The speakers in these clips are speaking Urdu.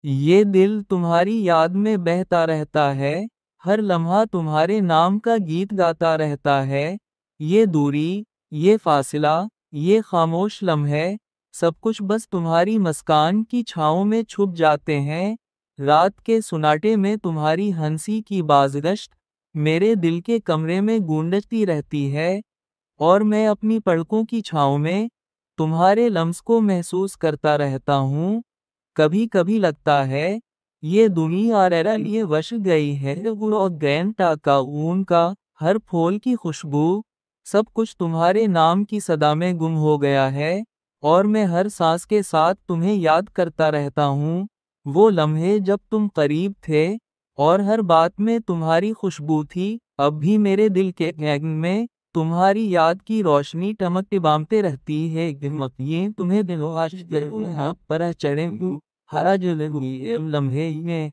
یہ دل تمہاری یاد میں بہتا رہتا ہے، ہر لمحہ تمہارے نام کا گیت گاتا رہتا ہے۔ یہ دوری، یہ فاصلہ، یہ خاموش لمحے، سب کچھ بس تمہاری مسکان کی چھاؤں میں چھپ جاتے ہیں۔ رات کے سناٹے میں تمہاری ہنسی کی بازگشت میرے دل کے کمرے میں گونجتی رہتی ہے، اور میں اپنی پلکوں کی چھاؤں میں تمہارے لمس کو محسوس کرتا رہتا ہوں۔ کبھی کبھی لگتا ہے یہ دنیا میرے لیے وش گئی ہے، وہ گینٹا کا اون کا ہر پھول کی خوشبو، سب کچھ تمہارے نام کی صدا میں گم ہو گیا ہے، اور میں ہر سانس کے ساتھ تمہیں یاد کرتا رہتا ہوں۔ وہ لمحے جب تم قریب تھے اور ہر بات میں تمہاری خوشبو تھی، اب بھی میرے دل کے گہن میں تمہاری یاد کی روشنی ٹمکتے رہتی ہے۔ یہ تمہیں دلواش پر چڑھے ہرا جلے لمحے میں،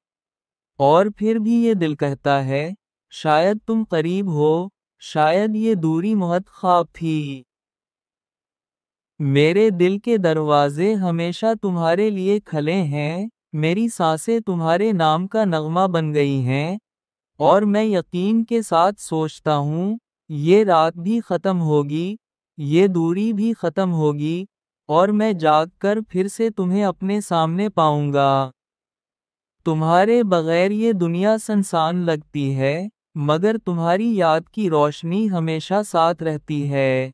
اور پھر بھی یہ دل کہتا ہے شاید تم قریب ہو، شاید یہ دوری محض خواب تھی۔ میرے دل کے دروازے ہمیشہ تمہارے لیے کھلے ہیں، میری سانسیں تمہارے نام کا نغمہ بن گئی ہیں، اور میں یقین کے ساتھ سوچتا ہوں یہ رات بھی ختم ہوگی، یہ دوری بھی ختم ہوگی، اور میں جاگ کر پھر سے تمہیں اپنے سامنے پاؤں گا۔ تمہارے بغیر یہ دنیا سنسان لگتی ہے، مگر تمہاری یاد کی روشنی ہمیشہ ساتھ رہتی ہے۔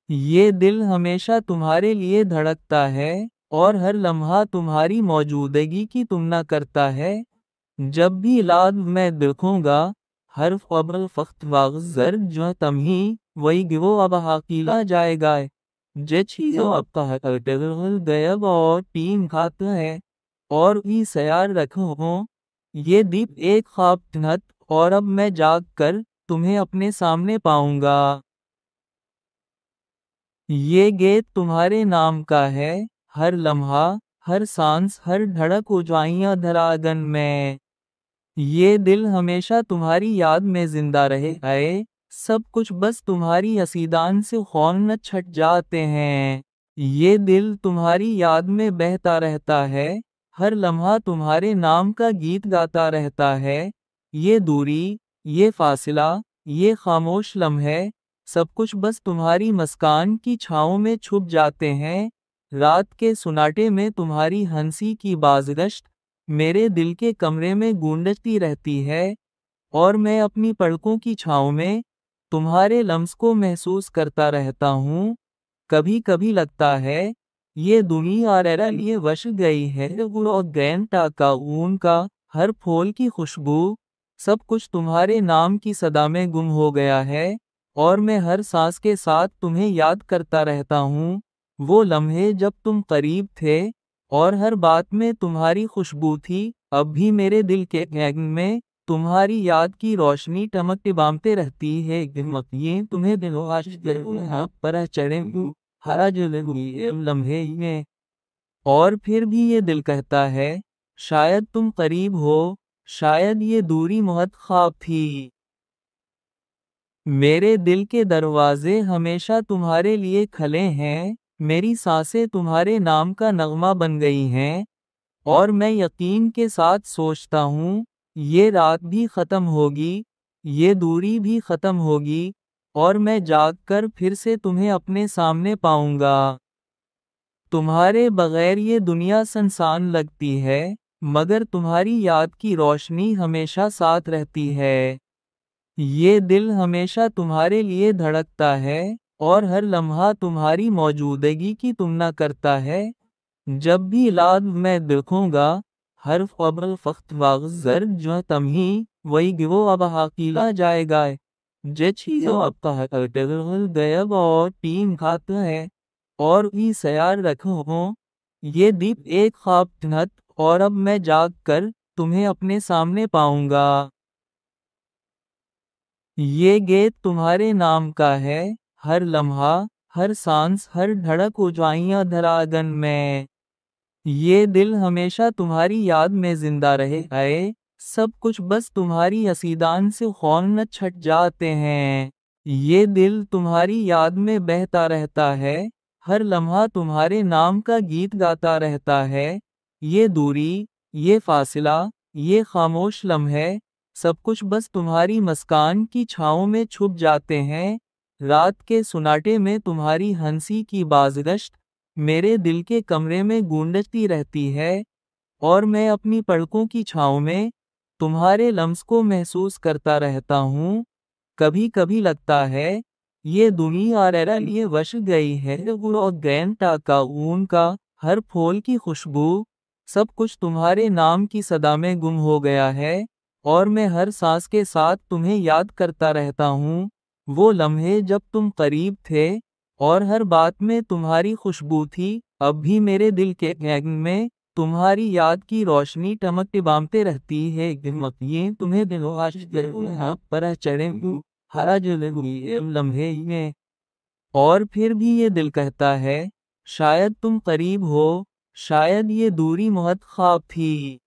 یہ دل ہمیشہ تمہارے لیے دھڑکتا ہے، اور ہر لمحہ تمہاری موجودگی کی تمنا کرتا ہے۔ جب بھی یاد میں دیکھوں گا ہر قبل فخت واغذر جو تم ہی وہی گو اب حقیلا جائے گا، جو چیزوں اب کا گیا اور تین کھاتا ہے، اور بھی سیار رکھو ہوں یہ دیپ ایک خواب تنت، اور اب میں جاگ کر تمہیں اپنے سامنے پاؤں گا۔ یہ گیت تمہارے نام کا ہے، ہر لمحہ، ہر سانس، ہر دھڑک اونچائیاں دھراگن میں۔ یہ دل ہمیشہ تمہاری یاد میں زندہ رہے آئے، سب کچھ بس تمہاری اسیدان سے خون نہ چھٹ جاتے ہیں۔ یہ دل تمہاری یاد میں بہتا رہتا ہے، ہر لمحہ تمہارے نام کا گیت گاتا رہتا ہے۔ یہ دوری، یہ فاصلہ، یہ خاموش لمحے، سب کچھ بس تمہاری مسکان کی چھاؤں میں چھپ جاتے ہیں۔ رات کے سناٹے میں تمہاری ہنسی کی بازگشت میرے دل کے کمرے میں گونجتی رہتی ہے، اور میں اپنی پلکوں کی چھاؤں میں تمہارے لمس کو محسوس کرتا رہتا ہوں۔ کبھی کبھی لگتا ہے یہ دنیا میرے لیے وش گئی ہے، وہ گینٹا کا اون کا ہر پھول کی خوشبو، سب کچھ تمہارے نام کی صدا میں گم ہو گیا ہے، اور میں ہر سانس کے ساتھ تمہیں یاد کرتا رہتا ہوں۔ وہ لمحے جب تم قریب تھے اور ہر بات میں تمہاری خوشبو تھی، اب بھی میرے دل کے گہن میں تمہاری یاد کی روشنی ٹمکتے رہتی ہے۔ یہ تمہیں دلواش پر چڑھے ہرا جلے لمحے میں، اور پھر بھی یہ دل کہتا ہے شاید تم قریب ہو، شاید یہ دوری محض خواب تھی۔ میرے دل کے دروازے ہمیشہ تمہارے لیے کھلے ہیں، میری سانسیں تمہارے نام کا نغمہ بن گئی ہیں، اور میں یقین کے ساتھ سوچتا ہوں یہ رات بھی ختم ہوگی، یہ دوری بھی ختم ہوگی، اور میں جاگ کر پھر سے تمہیں اپنے سامنے پاؤں گا۔ تمہارے بغیر یہ دنیا سنسان لگتی ہے، مگر تمہاری یاد کی روشنی ہمیشہ ساتھ رہتی ہے۔ یہ دل ہمیشہ تمہارے لیے دھڑکتا ہے، اور ہر لمحہ تمہاری موجودگی کی تمنا کرتا ہے۔ جب بھی یاد میں دیکھوں گا ہر قبل فخت واغذر جو تم ہی وہی گو اب حقیلا جائے گا، جو چیزوں اب کا گیا اور تین کھاتا ہے، اور بھی سیار رکھو ہوں یہ دیپ ایک خواب تنت، اور اب میں جاگ کر تمہیں اپنے سامنے پاؤں گا۔ یہ گیت تمہارے نام کا ہے، ہر لمحہ، ہر سانس، ہر دھڑک اونچائیاں دھراگن میں۔ یہ دل ہمیشہ تمہاری یاد میں زندہ رہے آئے، سب کچھ بس تمہاری اسیدان سے خون نہ چھٹ جاتے ہیں۔ یہ دل تمہاری یاد میں بہتا رہتا ہے، ہر لمحہ تمہارے نام کا گیت گاتا رہتا ہے۔ یہ دوری، یہ فاصلہ، یہ خاموش لمحے، سب کچھ بس تمہاری مسکان کی چھاؤں میں چھپ جاتے ہیں۔ رات کے سناٹے میں تمہاری ہنسی کی بازگشت میرے دل کے کمرے میں گونجتی رہتی ہے، اور میں اپنی پلکوں کی چھاؤں میں تمہارے لمس کو محسوس کرتا رہتا ہوں۔ کبھی کبھی لگتا ہے یہ دنیا میرے لیے وش گئی ہے، وہ گینٹا کا اون کا ہر پھول کی خوشبو، سب کچھ تمہارے نام کی صدا میں گم ہو گیا ہے، اور میں ہر سانس کے ساتھ تمہیں یاد کرتا رہتا ہوں۔ وہ لمحے جب تم قریب تھے اور ہر بات میں تمہاری خوشبو تھی، اب بھی میرے دل کے گہن میں تمہاری یاد کی روشنی ٹمکتے رہتی ہے۔ یہ تمہیں دلواش پر چڑھے ہرا جلے ہوئی لمحے میں، اور پھر بھی یہ دل کہتا ہے شاید تم قریب ہو، شاید یہ دوری محض خواب تھی۔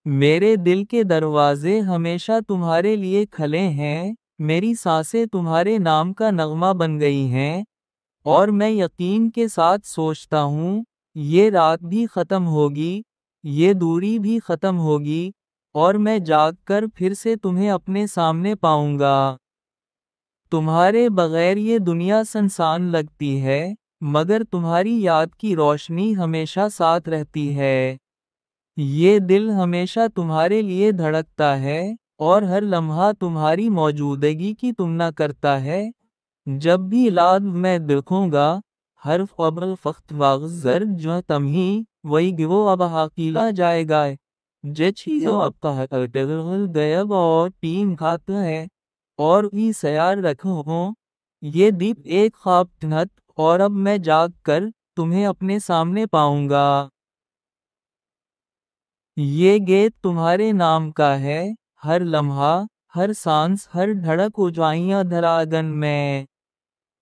میرے دل کے دروازے ہمیشہ تمہارے لیے کھلے ہیں، میری سانسیں تمہارے نام کا نغمہ بن گئی ہیں، اور میں یقین کے ساتھ سوچتا ہوں یہ رات بھی ختم ہوگی، یہ دوری بھی ختم ہوگی، اور میں جاگ کر پھر سے تمہیں اپنے سامنے پاؤں گا۔ تمہارے بغیر یہ دنیا سنسان لگتی ہے، مگر تمہاری یاد کی روشنی ہمیشہ ساتھ رہتی ہے۔ یہ دل ہمیشہ تمہارے لیے دھڑکتا ہے، اور ہر لمحہ تمہاری موجودگی کی تمنا کرتا ہے۔ جب بھی یاد میں دیکھوں گا ہر قبل فخت واغذر جو تمہیں وہی گو اب حقیلا جائے گا، جو چیزوں اب کا غیب اور تین کھاتا ہے، اور بھی سیار رکھو ہوں یہ دیپ ایک خواب تنت، اور اب میں جاگ کر تمہیں اپنے سامنے پاؤں گا۔ یہ گیت تمہارے نام کا ہے، ہر لمحہ، ہر سانس، ہر دھڑک اونچائیاں دھراگن میں۔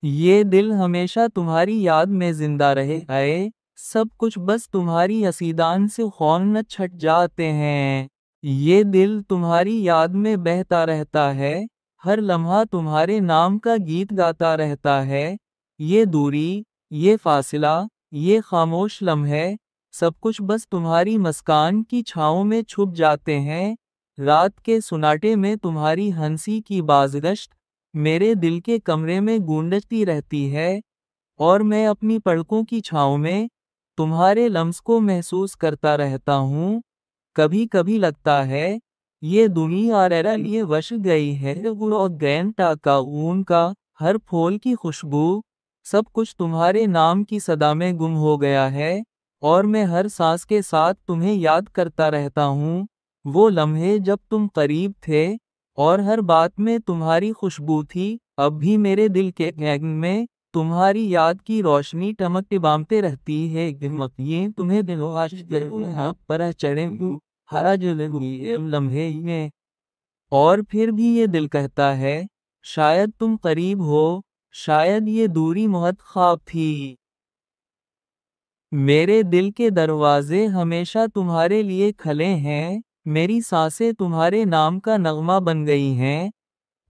یہ دل ہمیشہ تمہاری یاد میں زندہ رہے آئے، سب کچھ بس تمہاری اسیدان سے خون نہ چھٹ جاتے ہیں۔ یہ دل تمہاری یاد میں بہتا رہتا ہے، ہر لمحہ تمہارے نام کا گیت گاتا رہتا ہے۔ یہ دوری، یہ فاصلہ، یہ خاموش لمحے، سب کچھ بس تمہاری مسکان کی چھاؤں میں چھپ جاتے ہیں۔ رات کے سناٹے میں تمہاری ہنسی کی بازگشت میرے دل کے کمرے میں گونجتی رہتی ہے، اور میں اپنی پلکوں کی چھاؤں میں تمہارے لمس کو محسوس کرتا رہتا ہوں۔ کبھی کبھی لگتا ہے یہ دنیا میرے لیے وش گئی ہے، وہ گینٹا کا اون کا ہر پھول کی خوشبو، سب کچھ تمہارے نام کی صدا میں گم ہو گیا ہے، اور میں ہر سانس کے ساتھ تمہیں یاد کرتا رہتا ہوں۔ وہ لمحے جب تم قریب تھے اور ہر بات میں تمہاری خوشبو تھی، اب بھی میرے دل کے گہن میں تمہاری یاد کی روشنی ٹمکتے رہتی ہے۔ یہ تمہیں دلواش پر چڑھے ہرا جلے ہوئی لمحے میں، اور پھر بھی یہ دل کہتا ہے شاید تم قریب ہو، شاید یہ دوری محض خواب تھی۔ میرے دل کے دروازے ہمیشہ تمہارے لیے کھلے ہیں، میری سانسیں تمہارے نام کا نغمہ بن گئی ہیں،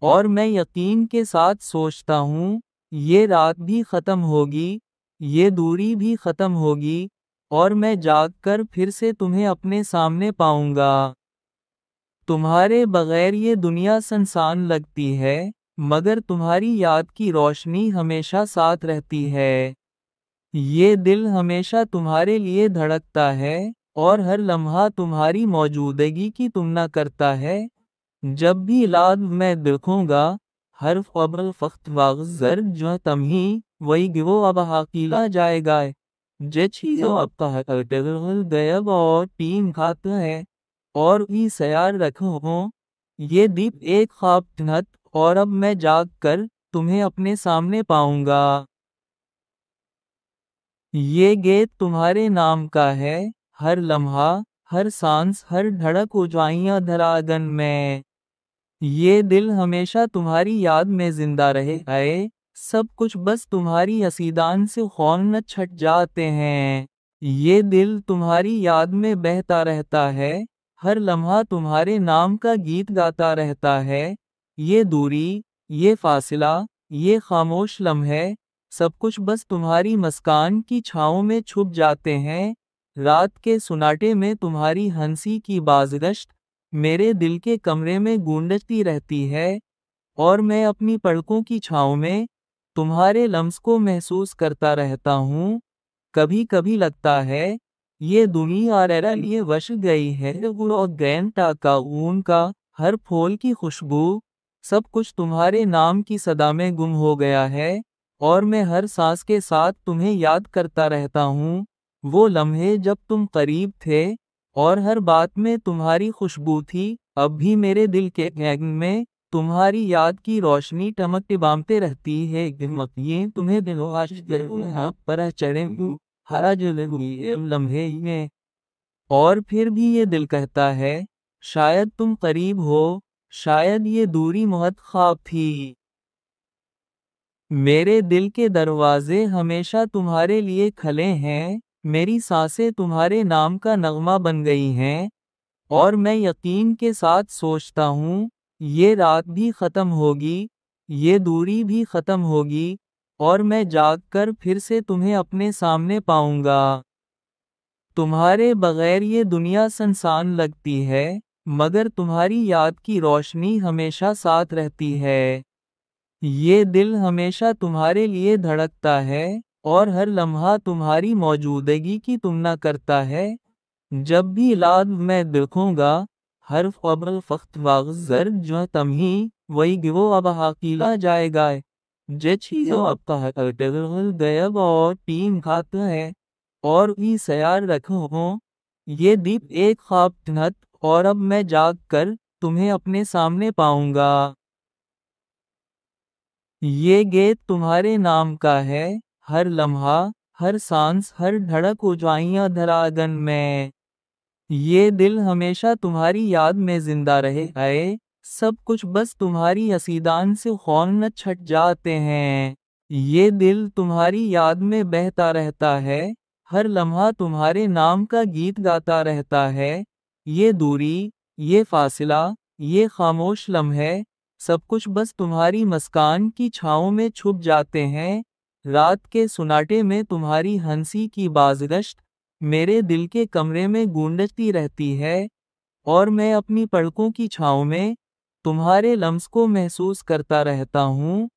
اور میں یقین کے ساتھ سوچتا ہوں یہ رات بھی ختم ہوگی، یہ دوری بھی ختم ہوگی، اور میں جاگ کر پھر سے تمہیں اپنے سامنے پاؤں گا۔ تمہارے بغیر یہ دنیا سنسان لگتی ہے، مگر تمہاری یاد کی روشنی ہمیشہ ساتھ رہتی ہے۔ یہ دل ہمیشہ تمہارے لیے دھڑکتا ہے، اور ہر لمحہ تمہاری موجودگی کی تمنا کرتا ہے۔ جب بھی یاد میں دیکھوں گا ہر قبل فخت واغذر جو تمہیں وہی گو اب حقیلا جائے گا، جو چیزوں اب کا غیب اور تین کھاتا ہے، اور بھی سیار رکھو ہوں یہ دیپ ایک خواب تنت، اور اب میں جاگ کر تمہیں اپنے سامنے پاؤں گا۔ یہ گیت تمہارے نام کا ہے، ہر لمحہ، ہر سانس، ہر دھڑک اونچائیاں دھراگن میں۔ یہ دل ہمیشہ تمہاری یاد میں زندہ رہے آئے، سب کچھ بس تمہاری اسیدان سے خون نہ چھٹ جاتے ہیں۔ یہ دل تمہاری یاد میں بہتا رہتا ہے، ہر لمحہ تمہارے نام کا گیت گاتا رہتا ہے۔ یہ دوری، یہ فاصلہ، یہ خاموش لمحے، سب کچھ بس تمہاری مسکان کی چھاؤں میں چھپ جاتے ہیں۔ رات کے سناٹے میں تمہاری ہنسی کی بازگشت میرے دل کے کمرے میں گونجتی رہتی ہے، اور میں اپنی پلکوں کی چھاؤں میں تمہارے لمس کو محسوس کرتا رہتا ہوں۔ کبھی کبھی لگتا ہے یہ دنیا میرے لیے وش گئی ہے، اور گینٹا کا اون کا ہر پھول کی خوشبو سب کچھ تمہارے نام کی صدا میں گم ہو گیا ہے، اور میں ہر سانس کے ساتھ تمہیں یاد کرتا رہتا ہوں۔ وہ لمحے جب تم قریب تھے اور ہر بات میں تمہاری خوشبو تھی، اب بھی میرے دل کے گہن میں تمہاری یاد کی روشنی ٹمکتے رہتی ہے۔ یہ تمہیں دلواش پر چڑھے ہرا جلوی لمحے میں، اور پھر بھی یہ دل کہتا ہے شاید تم قریب ہو، شاید یہ دوری محض خواب تھی۔ میرے دل کے دروازے ہمیشہ تمہارے لیے کھلے ہیں، میری سانسیں تمہارے نام کا نغمہ بن گئی ہیں، اور میں یقین کے ساتھ سوچتا ہوں یہ رات بھی ختم ہوگی، یہ دوری بھی ختم ہوگی، اور میں جاگ کر پھر سے تمہیں اپنے سامنے پاؤں گا۔ تمہارے بغیر یہ دنیا سنسان لگتی ہے، مگر تمہاری یاد کی روشنی ہمیشہ ساتھ رہتی ہے۔ یہ دل ہمیشہ تمہارے لیے دھڑکتا ہے، اور ہر لمحہ تمہاری موجودگی کی تمنا کرتا ہے۔ جب بھی لاد میں دیکھوں گا ہر قبل فخت واغذر جو تمہیں وہی گو اب حقیلا جائے گا، جے چیزوں اب کا غیب اور تین کھاتا ہے، اور بھی سیار رکھو ہوں یہ دیپ ایک خواب تنہت، اور اب میں جاگ کر تمہیں اپنے سامنے پاؤں گا۔ یہ گیت تمہارے نام کا ہے، ہر لمحہ، ہر سانس، ہر دھڑک اونچائیاں دھراگن میں۔ یہ دل ہمیشہ تمہاری یاد میں زندہ رہے آئے، سب کچھ بس تمہاری حسیدان سے خون نہ چھٹ جاتے ہیں۔ یہ دل تمہاری یاد میں بہتا رہتا ہے، ہر لمحہ تمہارے نام کا گیت گاتا رہتا ہے۔ یہ دوری، یہ فاصلہ، یہ خاموش لمحے سب کچھ بس تمہاری مسکان کی چھاؤں میں چھپ جاتے ہیں۔ رات کے سناٹے میں تمہاری ہنسی کی بازگشت میرے دل کے کمرے میں گونجتی رہتی ہے، اور میں اپنی پلکوں کی چھاؤں میں تمہارے لمس کو محسوس کرتا رہتا ہوں۔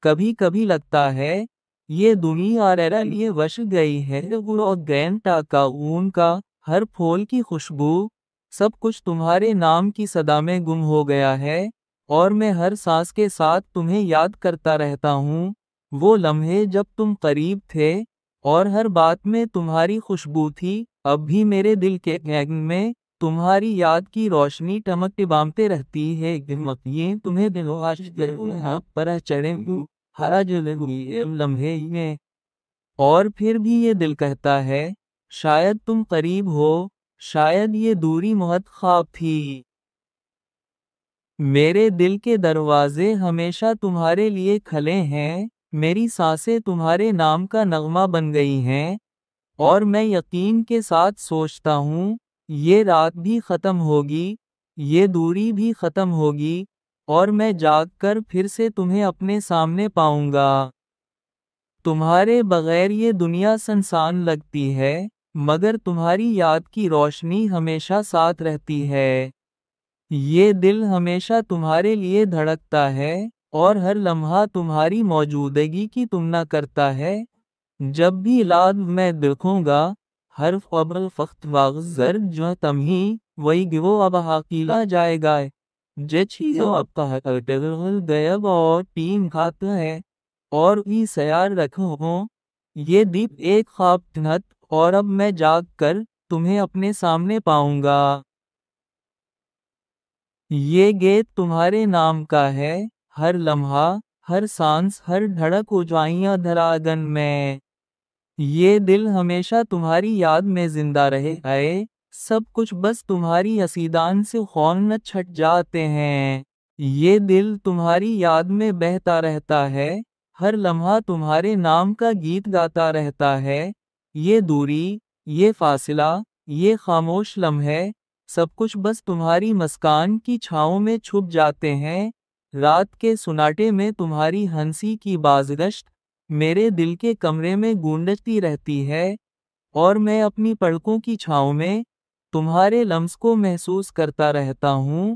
کبھی کبھی لگتا ہے یہ دنیا میرے لیے وش گئی ہے، اور گینٹا کا اون کا ہر پھول کی خوشبو سب کچھ تمہارے نام کی صدا میں گم ہو گیا ہے، اور میں ہر سانس کے ساتھ تمہیں یاد کرتا رہتا ہوں۔ وہ لمحے جب تم قریب تھے اور ہر بات میں تمہاری خوشبو تھی، اب بھی میرے دل کے گہن میں تمہاری یاد کی روشنی ٹمکتے رہتی ہے۔ یہ تمہیں دلواش پر چڑھے ہرا جلوی لمحے میں، اور پھر بھی یہ دل کہتا ہے شاید تم قریب ہو، شاید یہ دوری محض خواب تھی۔ میرے دل کے دروازے ہمیشہ تمہارے لیے کھلے ہیں، میری سانسیں تمہارے نام کا نغمہ بن گئی ہیں، اور میں یقین کے ساتھ سوچتا ہوں یہ رات بھی ختم ہوگی، یہ دوری بھی ختم ہوگی، اور میں جاگ کر پھر سے تمہیں اپنے سامنے پاؤں گا۔ تمہارے بغیر یہ دنیا سنسان لگتی ہے، مگر تمہاری یاد کی روشنی ہمیشہ ساتھ رہتی ہے۔ یہ دل ہمیشہ تمہارے لیے دھڑکتا ہے، اور ہر لمحہ تمہاری موجودگی کی تمنا کرتا ہے۔ جب بھی لاد میں دیکھوں گا ہر قبل فخت واغذر جو تمہیں وہی گو اب حقیلا جائے گا، جے چیزوں اب کا غیب اور تین کھاتا ہے، اور بھی سیار رکھو ہوں یہ دیپ ایک خواب تنہت، اور اب میں جاگ کر تمہیں اپنے سامنے پاؤں گا۔ یہ گیت تمہارے نام کا ہے، ہر لمحہ، ہر سانس، ہر دھڑک اونچائیاں دھراگن میں۔ یہ دل ہمیشہ تمہاری یاد میں زندہ رہے آئے، سب کچھ بس تمہاری حسیدان سے خون نہ چھٹ جاتے ہیں۔ یہ دل تمہاری یاد میں بہتا رہتا ہے، ہر لمحہ تمہارے نام کا گیت گاتا رہتا ہے۔ یہ دوری، یہ فاصلہ، یہ خاموش لمحے سب کچھ بس تمہاری مسکان کی چھاؤں میں چھپ جاتے ہیں۔ رات کے سناٹے میں تمہاری ہنسی کی بازگشت میرے دل کے کمرے میں گونجتی رہتی ہے، اور میں اپنی پلکوں کی چھاؤں میں تمہارے لمس کو محسوس کرتا رہتا ہوں۔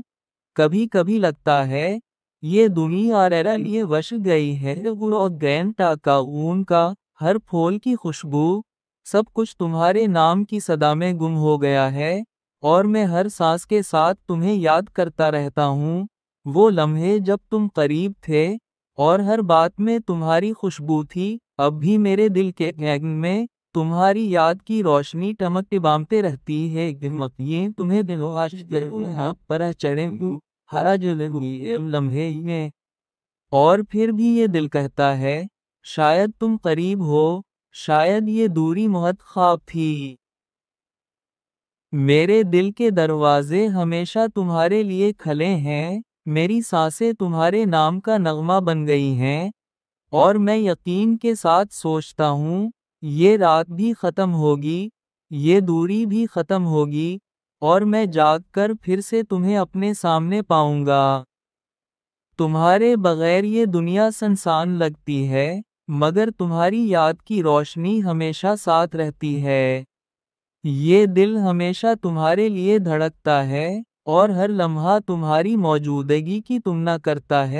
کبھی کبھی لگتا ہے یہ دنیا میرے لیے وش گئی ہے، وہ گینٹا کا اون کا ہر پھول کی خوشبو، سب کچھ تمہارے نام کی صدا میں گم ہو گیا ہے، اور میں ہر سانس کے ساتھ تمہیں یاد کرتا رہتا ہوں۔ وہ لمحے جب تم قریب تھے اور ہر بات میں تمہاری خوشبو تھی، اب بھی میرے دل کے گہن میں تمہاری یاد کی روشنی ٹمکتے رہتی ہے۔ یہ تمہیں دلواش پر چڑھے ہرا جلوی لمحے میں، اور پھر بھی یہ دل کہتا ہے شاید تم قریب ہو، شاید یہ دوری محض خواب تھی۔ میرے دل کے دروازے ہمیشہ تمہارے لیے کھلے ہیں، میری سانسیں تمہارے نام کا نغمہ بن گئی ہیں، اور میں یقین کے ساتھ سوچتا ہوں یہ رات بھی ختم ہوگی، یہ دوری بھی ختم ہوگی، اور میں جاگ کر پھر سے تمہیں اپنے سامنے پاؤں گا۔ تمہارے بغیر یہ دنیا سنسان لگتی ہے، مگر تمہاری یاد کی روشنی ہمیشہ ساتھ رہتی ہے۔ یہ دل ہمیشہ تمہارے لیے دھڑکتا ہے، اور ہر لمحہ تمہاری موجودگی کی تمنا کرتا ہے۔